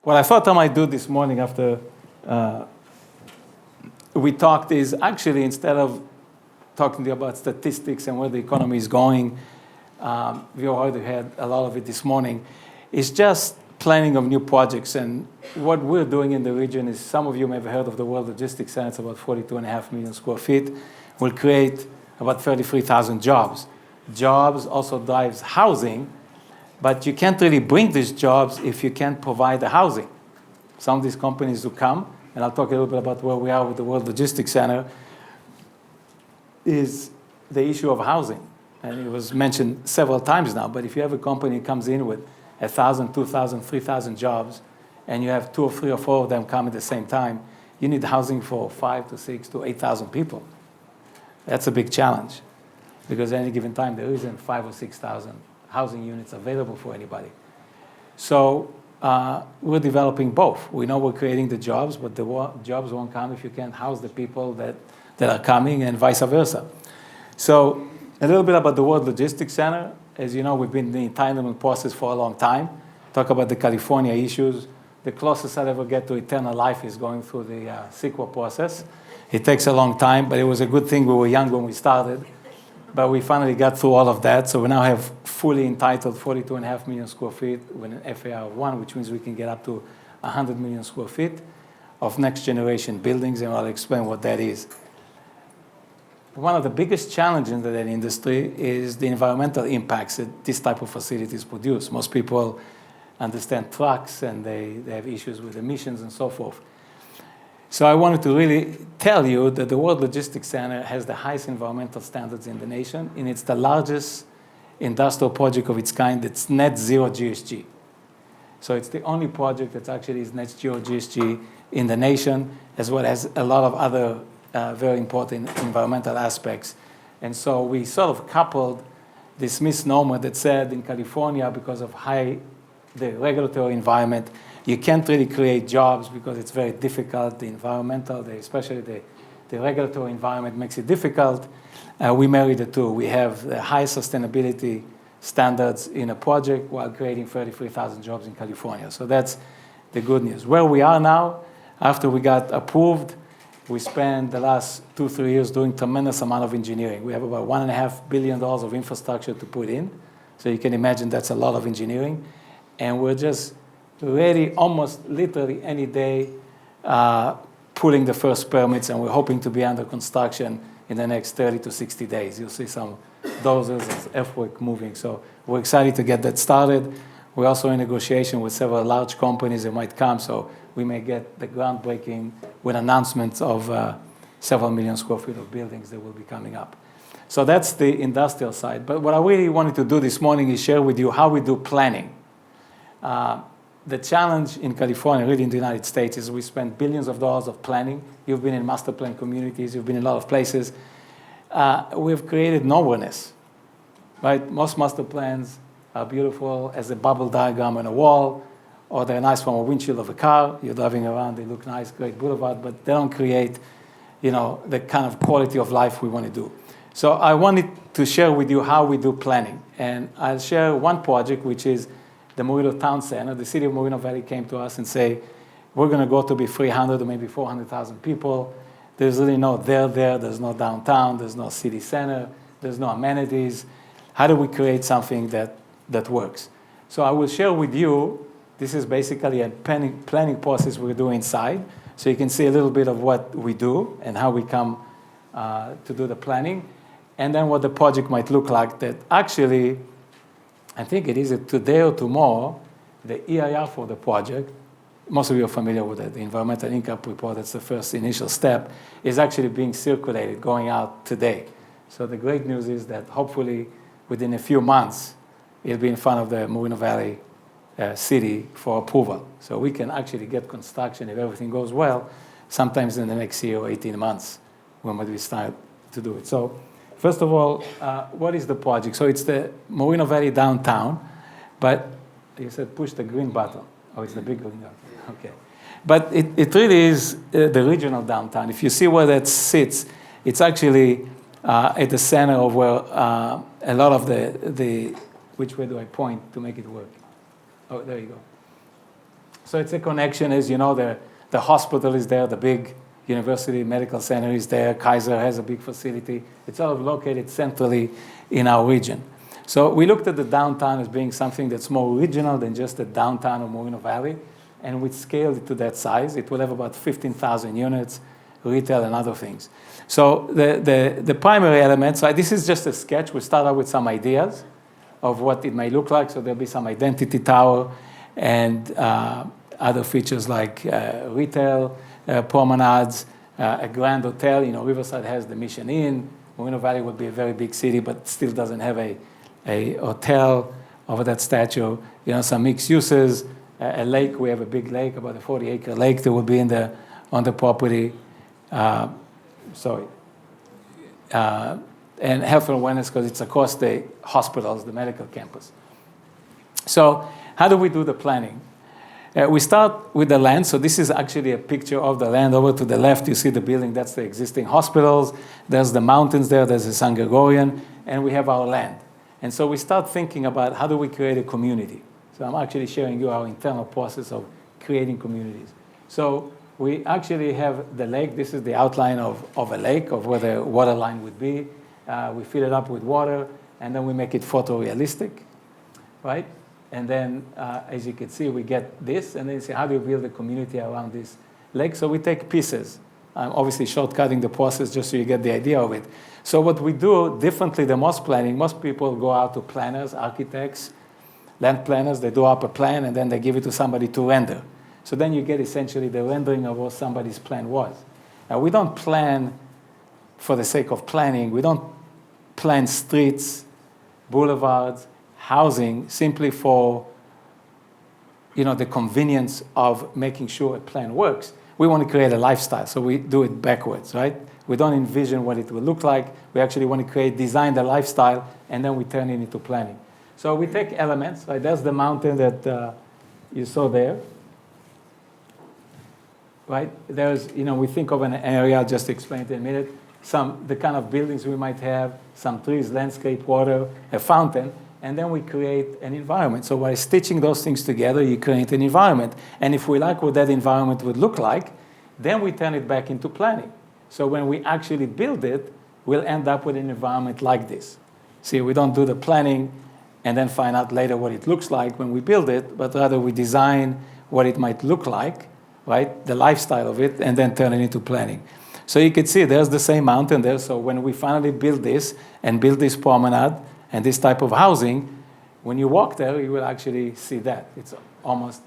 What I thought I might do this morning after we talked is actually, instead of talking to you about statistics and where the economy is going, we already had a lot of it this morning, is just planning of new projects. And what we're doing in the region is, some of you may have heard of the World Logistics Center. It's about 42.5 million square feet. Will create about 33,000 jobs. Jobs also drives housing, but you can't really bring these jobs if you can't provide the housing. Some of these companies who come, and I'll talk a little bit about where we are with the World Logistics Center, is the issue of housing. And it was mentioned several times now, but if you have a company that comes in with 1,000, 2,000, 3,000 jobs, and you have 2 or 3 or 4 of them come at the same time, you need housing for 5 to 6 to 8,000 people. That's a big challenge, because at any given time there isn't 5,000 or 6,000 housing units available for anybody. So we're developing both. We know we're creating the jobs, but the jobs won't come if you can't house the people that are coming, and vice versa. So a little bit about the World Logistics Center. As you know, we've been in the entitlement process for a long time. Talk about the California issues. The closest I'll ever get to eternal life is going through the CEQA process. It takes a long time, but it was a good thing we were young when we started. But we finally got through all of that. So we now have fully entitled 42.5 million square feet with an FAR of 1, which means we can get up to 100 million square feet of next generation buildings, and I'll explain what that is. One of the biggest challenges in that industry is the environmental impacts that this type of facilities produce. Most people understand trucks, and they have issues with emissions and so forth. So I wanted to really tell you that the World Logistics Center has the highest environmental standards in the nation, and it's the largest industrial project of its kind that's net zero GHG. So it's the only project that actually is net zero GHG in the nation, as well as a lot of other very important environmental aspects. And so we sort of coupled this misnomer that said in California, because of the regulatory environment, you can't really create jobs because it's very difficult. The environmental, especially the regulatory environment makes it difficult. We marry the two. We have the highest sustainability standards in a project while creating 33,000 jobs in California. So that's the good news. Where we are now, after we got approved, we spent the last 2-3 years doing tremendous amount of engineering. We have about $1.5 billion of infrastructure to put in. So you can imagine that's a lot of engineering. And we're just ready almost literally any day, pulling the first permits, and we're hoping to be under construction in the next 30 to 60 days. You'll see some dozers of earthwork moving. So we're excited to get that started. We're also in negotiation with several large companies that might come, so we may get the groundbreaking with announcements of several million square feet of buildings that will be coming up. So that's the industrial side. But what I really wanted to do this morning is share with you how we do planning. The challenge in California, really in the United States, is we spend billions of dollars of planning. You've been in master plan communities. You've been in a lot of places. We've created nowhereness, right? Most master plans are beautiful as a bubble diagram on a wall, or they're nice from a windshield of a car. You're driving around, they look nice, great boulevard, but they don't create, the kind of quality of life we want to do. So I wanted to share with you how we do planning. And I'll share one project, which is the Moreno Town Center. The city of Moreno Valley came to us and say, we're going to go to be 300 or maybe 400,000 people. There's really no there's no downtown, there's no city center, there's no amenities. How do we create something that works? So I will share with you, this is basically a planning process we do inside. So you can see a little bit of what we do and how we come to do the planning, and then what the project might look like. That actually, I think it is today or tomorrow, the EIR for the project, most of you are familiar with it, the environmental impact report, that's the first initial step, is actually being circulated, going out today. So the great news is that hopefully within a few months, it'll be in front of the Moreno Valley city for approval. So we can actually get construction, if everything goes well, sometimes in the next year or 18 months when we start to do it. So first of all, what is the project? So it's the Moreno Valley downtown, but you said push the green button. Oh, it's the big green button. Okay. But it really is the regional downtown. If you see where that sits, it's actually at the center of where a lot of which way do I point to make it work? Oh, there you go. So it's a connection, as you know, the hospital is there, the big university medical center is there, Kaiser has a big facility. It's all located centrally in our region. So we looked at the downtown as being something that's more regional than just the downtown of Moreno Valley, and we scaled it to that size. It will have about 15,000 units, retail and other things. So the primary elements, so this is just a sketch. We start out with some ideas of what it may look like. So there'll be some identity tower and other features like retail, promenades, a grand hotel. You know, Riverside has the Mission Inn. Moreno Valley would be a very big city, but still doesn't have a hotel over that statue. You know, some mixed uses, a lake. We have a big lake, about a 40-acre lake that will be on the property. And health and wellness, because it's across the hospitals, the medical campus. So how do we do the planning? We start with the land. So this is actually a picture of the land. Over to the left, you see the building. That's the existing hospitals. There's the mountains there. There's the San Gregorian. And we have our land. And so we start thinking about how do we create a community. So I'm actually sharing you our internal process of creating communities. So we actually have the lake. This is the outline of a lake, of where the water line would be. We fill it up with water, and then we make it photorealistic, right? And then, as you can see, we get this, and then you say, how do you build a community around this lake? So we take pieces. I'm obviously shortcutting the process just so you get the idea of it. So what we do differently than most planning, most people go out to planners, architects, land planners. They do up a plan, and then they give it to somebody to render. So then you get essentially the rendering of what somebody's plan was. Now, we don't plan for the sake of planning. We don't plan streets, boulevards, housing simply for, you know, the convenience of making sure a plan works. We want to create a lifestyle, so we do it backwards, right? We don't envision what it will look like. We actually want to design the lifestyle, and then we turn it into planning. So we take elements, right? There's the mountain that you saw there, right? There's, you know, we think of an area, I'll just explain it in a minute, the kind of buildings we might have, some trees, landscape, water, a fountain, and then we create an environment. So by stitching those things together, you create an environment. And if we like what that environment would look like, then we turn it back into planning. So when we actually build it, we'll end up with an environment like this. See, we don't do the planning and then find out later what it looks like when we build it, but rather we design what it might look like, right, the lifestyle of it, and then turn it into planning. So you can see there's the same mountain there. So when we finally build this and build this promenade and this type of housing, when you walk there, you will actually see that. It's almost,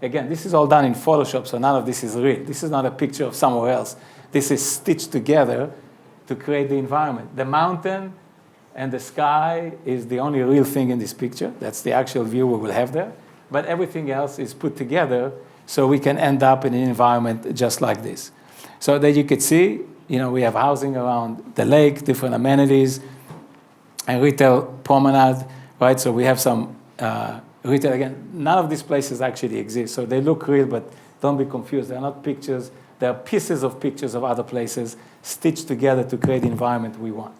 again, this is all done in Photoshop, so none of this is real. This is not a picture of somewhere else. This is stitched together to create the environment. The mountain and the sky is the only real thing in this picture. That's the actual view we will have there. But everything else is put together so we can end up in an environment just like this. So that you could see, you know, we have housing around the lake, different amenities, and retail promenade, right? So we have some retail. Again, none of these places actually exist. So they look real, but don't be confused. They're not pictures. They're pieces of pictures of other places stitched together to create the environment we want.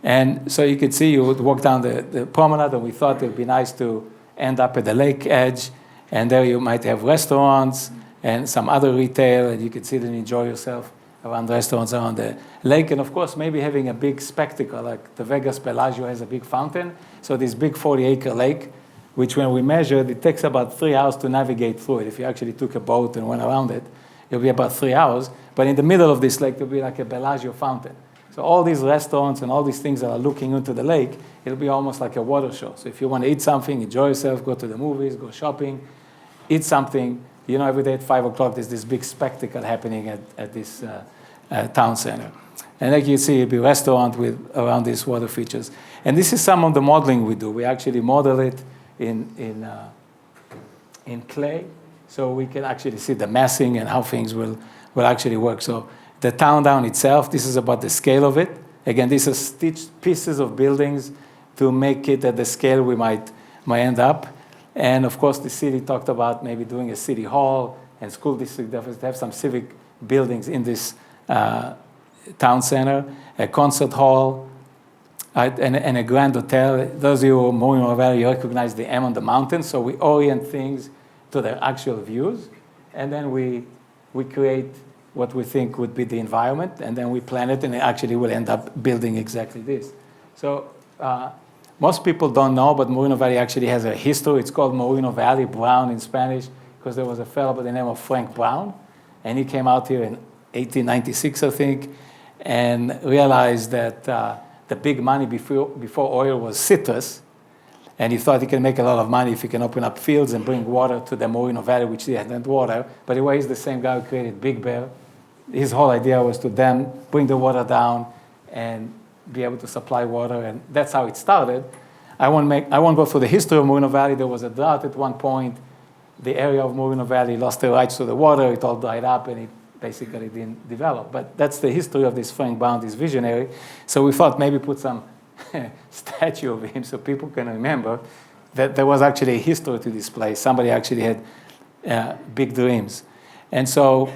And so you could see, you would walk down the promenade, and we thought it would be nice to end up at the lake edge, and there you might have restaurants and some other retail, and you could sit and enjoy yourself around restaurants around the lake. And of course, maybe having a big spectacle, like the Vegas Bellagio has a big fountain. So this big 40-acre lake, which when we measured, it takes about 3 hours to navigate through it. If you actually took a boat and went around it, it'll be about 3 hours. But in the middle of this lake, there'll be like a Bellagio fountain. So all these restaurants and all these things that are looking into the lake, it'll be almost like a water show. So if you want to eat something, enjoy yourself, go to the movies, go shopping, eat something, you know, every day at 5 o'clock, there's this big spectacle happening at this town center. And like you see, it'll be a restaurant with around these water features. And this is some of the modeling we do. We actually model it in clay, so we can actually see the massing and how things will actually work. So the town down itself, this is about the scale of it. Again, these are stitched pieces of buildings to make it at the scale we might end up. And of course, the city talked about maybe doing a city hall and school district. They have some civic buildings in this town center, a concert hall, and a grand hotel. Those of you who are Moreno Valley, you recognize the M on the mountain. So we orient things to the actual views, and then we create what we think would be the environment, and then we plan it, and it actually will end up building exactly this. So most people don't know, but Moreno Valley actually has a history. It's called Moreno Valley Brown in Spanish, because there was a fellow by the name of Frank Brown, and he came out here in 1896, I think, and realized that the big money before oil was citrus, and he thought he can make a lot of money if he can open up fields and bring water to the Moreno Valley, which they had water. But anyway, he's the same guy who created Big Bear. His whole idea was to then bring the water down and be able to supply water, and that's how it started. I won't go through the history of Moreno Valley. There was a drought at one point. The area of Moreno Valley lost the rights to the water. It all dried up, and it basically didn't develop. But that's the history of this Frank Brown, this visionary. So we thought maybe put some statue of him so people can remember that there was actually a history to this place. Somebody actually had big dreams. And so,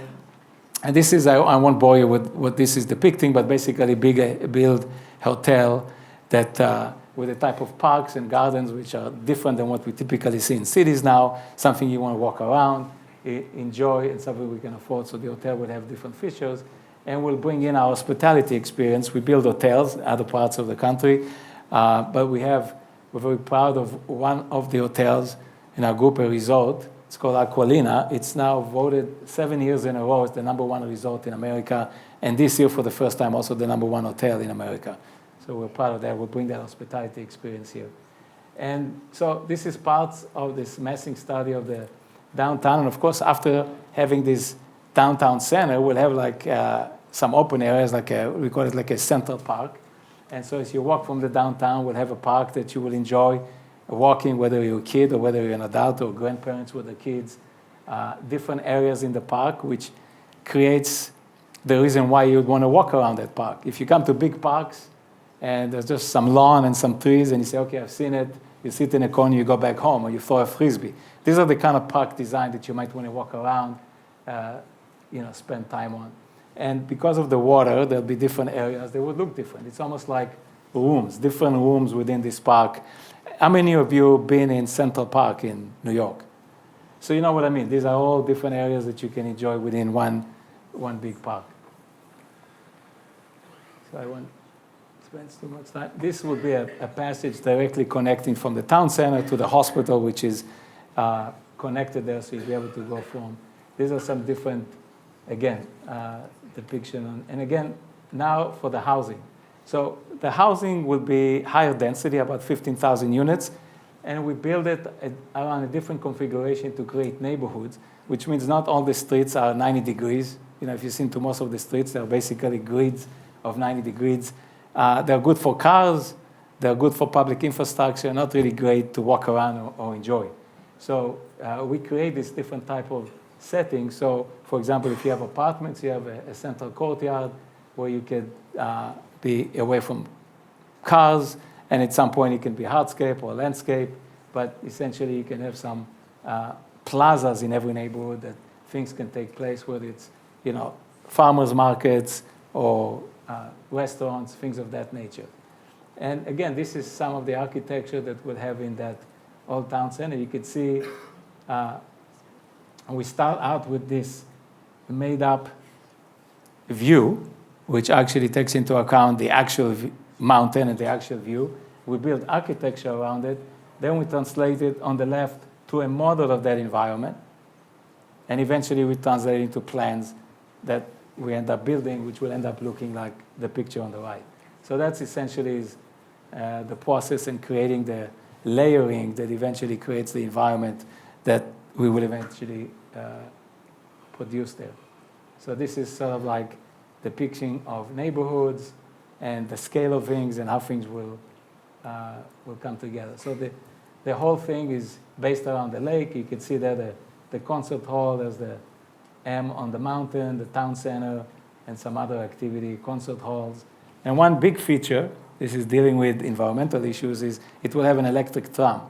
and this is, I won't bore you with what this is depicting, but basically build hotel that with a type of parks and gardens which are different than what we typically see in cities now, something you want to walk around, enjoy, and something we can afford. So the hotel will have different features. And we'll bring in our hospitality experience. We build hotels in other parts of the country, but we're very proud of one of the hotels in our group, a resort. It's called Aqualina. It's now voted 7 years in a row as the #1 resort in America, and this year for the first time also the #1 hotel in America. So we're proud of that. We'll bring that hospitality experience here. And so this is part of this massing study of the downtown. And of course, after having this downtown center, we'll have like some open areas, we call it like a central park. And so as you walk from the downtown, we'll have a park that you will enjoy walking, whether you're a kid or whether you're an adult or grandparents with the kids. Different areas in the park, which creates the reason why you'd want to walk around that park. If you come to big parks and there's just some lawn and some trees and you say, okay, I've seen it, you sit in a corner, you go back home, or you throw a frisbee. These are the kind of park design that you might want to walk around, spend time on. And because of the water, there'll be different areas. They would look different. It's almost like rooms, different rooms within this park. How many of you have been in Central Park in New York? So you know what I mean. These are all different areas that you can enjoy within one big park. So I won't spend too much time. This would be a passage directly connecting from the town center to the hospital, which is connected there, so you'll be able to go from. These are some different, again, depiction. And again, now for the housing. So the housing will be higher density, about 15,000 units, and we build it around a different configuration to create neighborhoods, which means not all the streets are 90 degrees. If you've seen to most of the streets, they're basically grids of 90 degrees. They're good for cars, they're good for public infrastructure, not really great to walk around or enjoy. So we create this different type of setting. So, for example, if you have apartments, you have a central courtyard where you could be away from cars, and at some point it can be hardscape or landscape, but essentially you can have some plazas in every neighborhood that things can take place, whether it's farmers markets or restaurants, things of that nature. And again, this is some of the architecture that we'll have in that old town center. You can see we start out with this made-up view, which actually takes into account the actual mountain and the actual view. We build architecture around it. Then we translate it on the left to a model of that environment. And eventually we translate it into plans that we end up building, which will end up looking like the picture on the right. So that's essentially the process in creating the layering that eventually creates the environment that we will eventually produce there. So this is sort of like depiction of neighborhoods and the scale of things and how things will come together. So the whole thing is based around the lake. You can see there the concert hall, there's the M on the mountain, the town center, and some other activity, concert halls. And one big feature, this is dealing with environmental issues, is it will have an electric tram.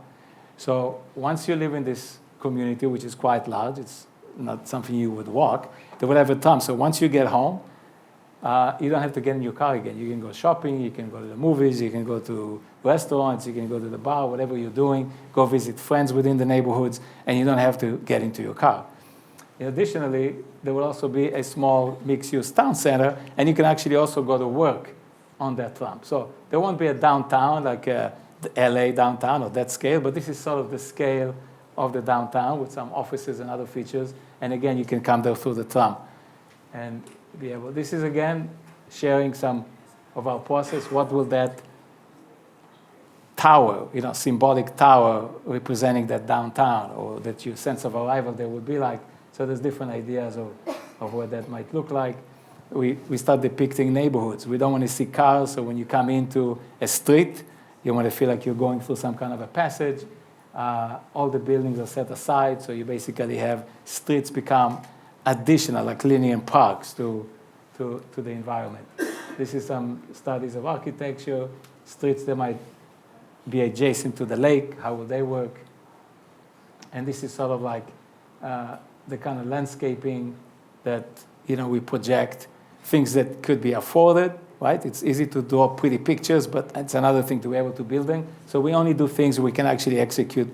So once you live in this community, which is quite large, it's not something you would walk, they will have a tram. So once you get home, you don't have to get in your car again. You can go shopping, you can go to the movies, you can go to restaurants, you can go to the bar, whatever you're doing, go visit friends within the neighborhoods, and you don't have to get into your car. Additionally, there will also be a small mixed-use town center, and you can actually also go to work on that tram. So there won't be a downtown like the LA downtown or that scale, but this is sort of the scale of the downtown with some offices and other features. And again, you can come there through the tram and be able. This is again sharing some of our process. What will that tower, symbolic tower representing that downtown or that your sense of arrival there would be like? So there's different ideas of what that might look like. We start depicting neighborhoods. We don't want to see cars, so when you come into a street, you want to feel like you're going through some kind of a passage. All the buildings are set aside, so you basically have streets become additional, like linear parks to the environment. This is some studies of architecture, streets that might be adjacent to the lake, how will they work? And this is sort of like the kind of landscaping that we project, things that could be afforded, right? It's easy to draw pretty pictures, but it's another thing to be able to build them. So we only do things we can actually execute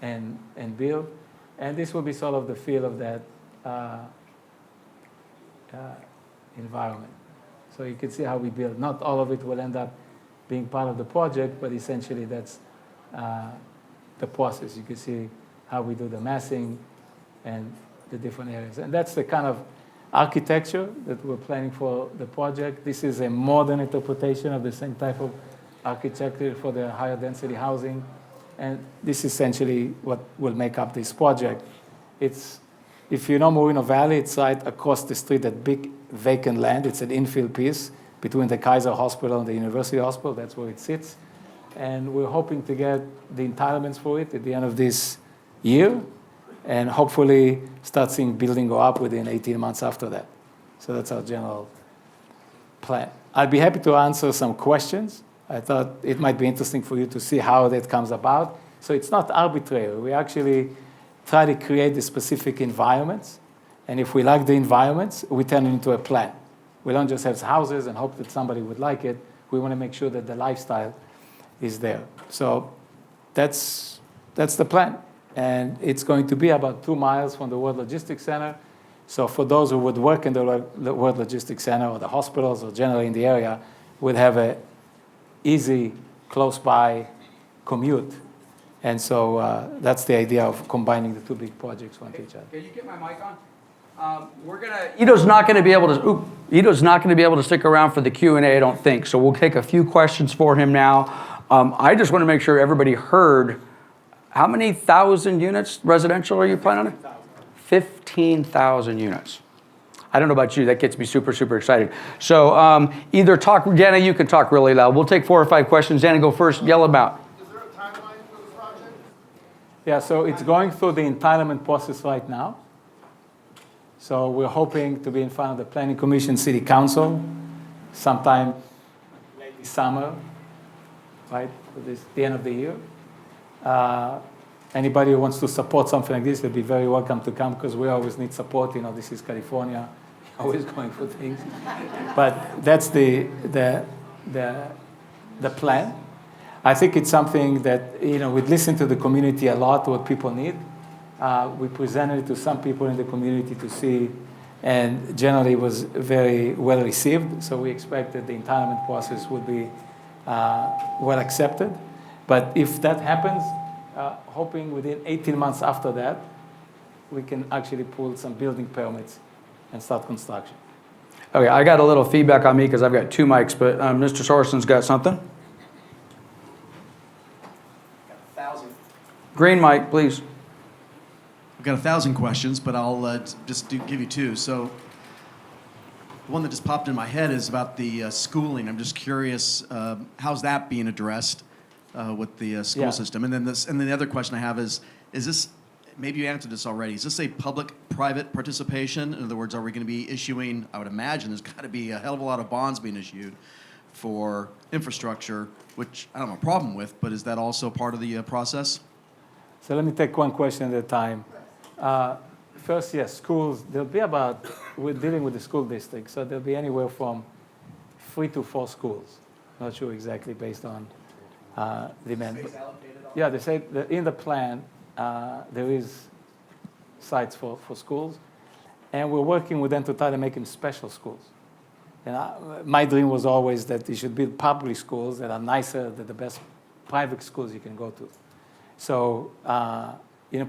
and build. And this will be sort of the feel of that environment. So you can see how we build. Not all of it will end up being part of the project, but essentially that's the process. You can see how we do the massing and the different areas. And that's the kind of architecture that we're planning for the project. This is a modern interpretation of the same type of architecture for the higher density housing. And this is essentially what will make up this project. If you know Moreno Valley, it's right across the street, that big vacant land. It's an infill piece between the Kaiser Hospital and the University Hospital. That's where it sits. And we're hoping to get the entitlements for it at the end of this year, and hopefully start seeing building go up within 18 months after that. So that's our general plan. I'd be happy to answer some questions. I thought it might be interesting for you to see how that comes about. So it's not arbitrary. We actually try to create the specific environments, and if we like the environments, we turn it into a plan. We don't just have houses and hope that somebody would like it. We want to make sure that the lifestyle is there. So that's the plan. And it's going to be about 2 miles from the World Logistics Center. So for those who would work in the World Logistics Center or the hospitals or generally in the area, would have a easy, close-by commute. And so that's the idea of combining the two big projects one to each other. Can you get my mic on? Iddo's not going to be able to stick around for the Q&A, I don't think. So we'll take a few questions for him now. I just want to make sure everybody heard. How many thousand units residential are you planning on? 15,000 units. I don't know about you, that gets me super, super excited. So either talk, Dana, you can talk really loud. We'll take 4 or 5 questions. Dana, go first, yell them out. Is there a timeline for the project? Yeah, so it's going through the entitlement process right now. So we're hoping to be in front of the Planning Commission, City Council, sometime late this summer, right, for the end of the year. Anybody who wants to support something like this, they'll be very welcome to come, because we always need support. This is California, always going for things. But that's the plan. I think it's something that, we'd listen to the community a lot, what people need. We presented it to some people in the community to see, and generally it was very well received. So we expect that the entitlement process would be well accepted. But if that happens, hoping within 18 months after that, we can actually pull some building permits and start construction. Okay, I got a little feedback on me because I've got 2 mics, but Mr. Sorensen's got something. Got 1,000. Green mic, please. I've got 1,000 questions, but I'll just give you 2. So the one that just popped in my head is about the schooling. I'm just curious, how's that being addressed with the school system? And then the other question I have is this, maybe you answered this already, is this a public-private participation? In other words, are we going to be issuing, I would imagine there's got to be a hell of a lot of bonds being issued for infrastructure, which I don't have a problem with, but is that also part of the process? So let me take one question at a time. first year, schools, there'll be about, we're dealing with the school district, so there'll be anywhere from 3 to 4 schools. Not sure exactly based on demand. Yeah, they say that in the plan, there is sites for schools, and we're working with them to try to make them special schools. And my dream was always that you should build public schools that are nicer than the best private schools you can go to. So,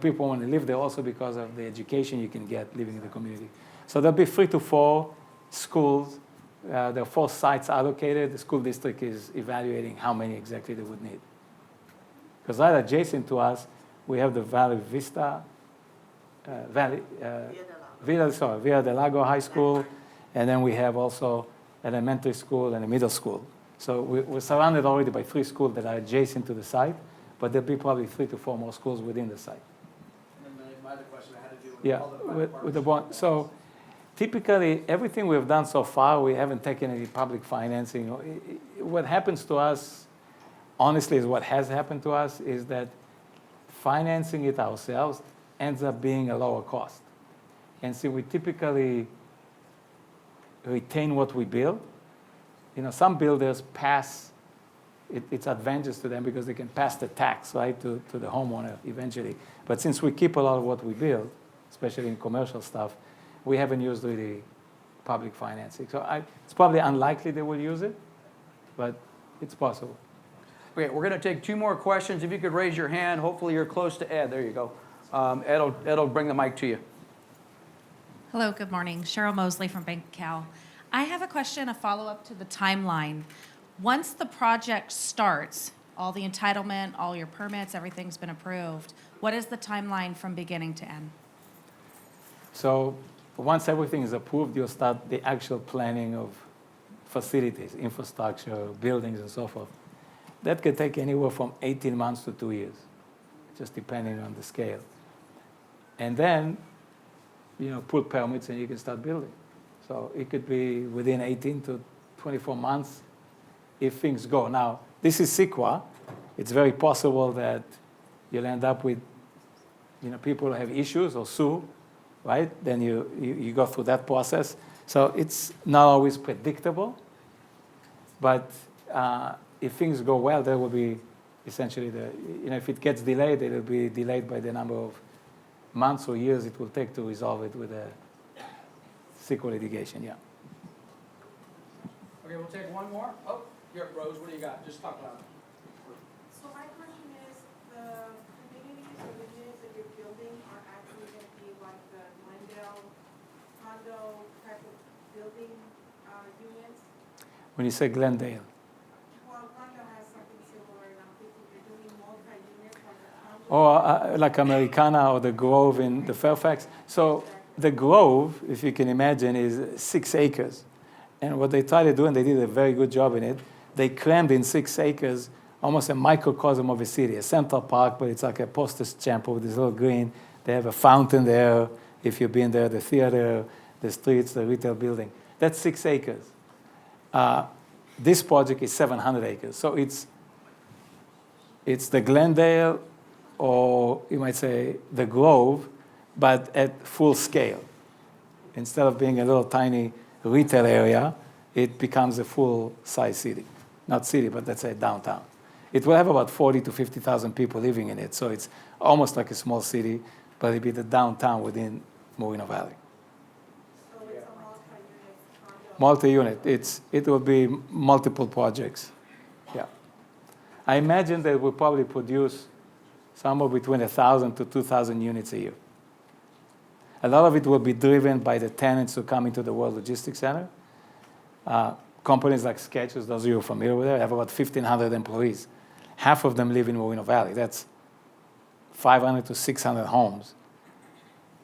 people want to live there also because of the education you can get living in the community. So there'll be 3 to 4 schools. There are 4 sites allocated. The school district is evaluating how many exactly they would need. Because right adjacent to us, we have the Villa del Lago High School, and then we have also elementary school and a middle school. So we're surrounded already by 3 schools that are adjacent to the site, but there'll be probably 3 to 4 more schools within the site. And then my other question had to do with Yeah, with the bond. So typically, everything we've done so far, we haven't taken any public financing. What happens to us, honestly, is what has happened to us is that financing it ourselves ends up being a lower cost. And so we typically retain what we build. Some builders pass, it's advantageous to them because they can pass the tax, right, to the homeowner eventually. But since we keep a lot of what we build, especially in commercial stuff, we haven't used really public financing. So it's probably unlikely they will use it, but it's possible. Okay, we're going to take 2 more questions. If you could raise your hand, hopefully you're close to Ed. There you go. Ed will bring the mic to you. Hello, good morning. Cheryl Mosley from Bank Cal. I have a question, a follow-up to the timeline. Once the project starts, all the entitlement, all your permits, everything's been approved, what is the timeline from beginning to end? So once everything is approved, you'll start the actual planning of facilities, infrastructure, buildings, and so forth. That could take anywhere from 18 months to 2 years, just depending on the scale. And then, pull permits and you can start building. So it could be within 18 to 24 months if things go. Now, this is CEQA. It's very possible that you'll end up with, people have issues or sue, right? Then you go through that process. So it's not always predictable. But if things go well, there will be essentially if it gets delayed, it will be delayed by the number of months or years it will take to resolve it with a CEQA litigation, yeah. Okay, we'll take one more. Oh, here, Rose, what do you got? Just talk loud. So my question is, the communities or the units that you're building are actually going to be like the Glendale condo type of building units? When you say Glendale. Well, Glendale has something similar, and I'm thinking you're doing multi-units like a condo. Or like Americana or the Grove in the Fairfax. So the Grove, if you can imagine, is 6 acres. And what they try to do, and they did a very good job in it, they crammed in 6 acres almost a microcosm of a city, a Central Park, but it's like a postage stamp with this little green. They have a fountain there, if you've been there, the theater, the streets, the retail building. That's 6 acres. This project is 700 acres. So it's the Glendale, or you might say the Grove, but at full scale. Instead of being a little tiny retail area, it becomes a full-size city. Not city, but let's say downtown. It will have about 40 to 50,000 people living in it, so it's almost like a small city, but it'll be the downtown within Moreno Valley. So it's a multi-unit condo. Multi-unit. It will be multiple projects. Yeah. I imagine they will probably produce somewhere between 1,000 to 2,000 units a year. A lot of it will be driven by the tenants who come into the World Logistics Center. Companies like Skechers, those of you who are familiar with it, have about 1,500 employees. Half of them live in Moreno Valley. That's 500 to 600 homes,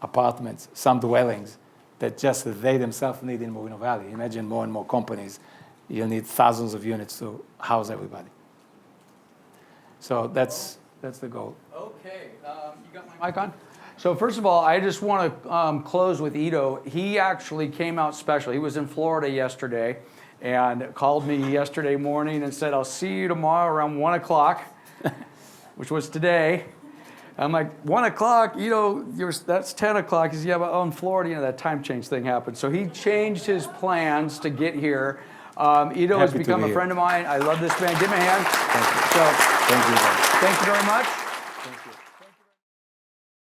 apartments, some dwellings that just they themselves need in Moreno Valley. Imagine more and more companies. You'll need thousands of units to house everybody. So that's the goal. Okay, you got my mic on? So first of all, I just want to close with Iddo. He actually came out special. He was in Florida yesterday and called me yesterday morning and said, I'll see you tomorrow around 1 o'clock, which was today. I'm like, 1 o'clock, that's 10 o'clock. He says, yeah, but in Florida, that time change thing happened. So he changed his plans to get here. Iddo has Happy to become be a here. friend of mine. I love this man. Give him a hand. Thank you. So Thank you. thank you very much.